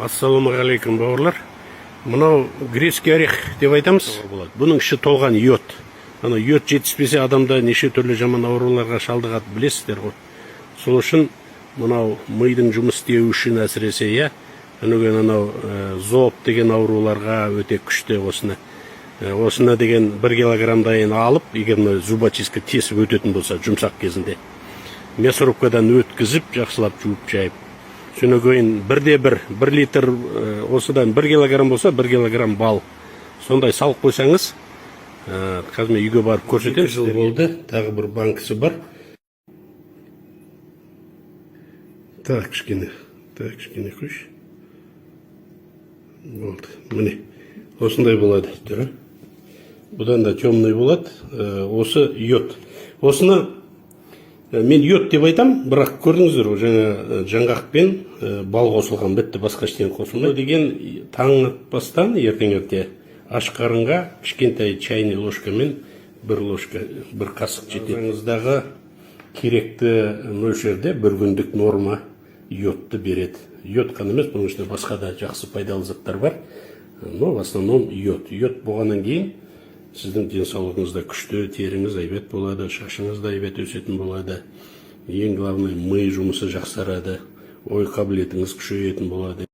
Ассалаумағалейкум бауырлар. Мынау грецкий орех деп айтамыз. Бұның іші толған йод. Ана йод жетіспесе адамда неше түрлі жаман ауруларға шалдығады, білесіздер ғой. Сол үшін мынау мидың жұмыс істеуі үшін әсіресе анау зоб деген ауруларға өте күшті осыны. Осыны деген 1 килограммдайын алып, егер зубочистка тесіп өтетін болса, жұмсақ кезінде мясорубкадан өткізіп, жақсылап жуып жайып. Соны кейін 1 литр осыдан 1 килограмм болса, 1 килограмм бал. Сондай салып қойсаңыз, қазір мен үйге барып көрсетемін. 2 жыл болды, тағы бір банкасы бар. Так, кішкене қойшы. Болды, міне. Осындай болады, түрі. Бұдан да темный болады. Осы йод. Осыны мен йод деп айтам, бірақ көрдіңіздер, жаңа жаңғақ пен бал қосылған, бітті, басқа ештеңе қосылмайды. Деген таң атпастан ертең аш қарынға кішкентай чайный ложкамен 1 қасық жетеді. Ағзаңыздағы керекті мөлшерде 1 күндік норма йодты береді. Йод қана емес, бұның ішінде басқа да жақсы пайдалы заттар бар. Но в основном йод. Йод болғаннан кейін сіздің денсаулығыңызда күшті, теріңіз әйбет болады, шашыңыз да әйбет өсетін болады. Ең главный, ми жұмысы жақсарады, ой қабілетіңіз күшейетін болады.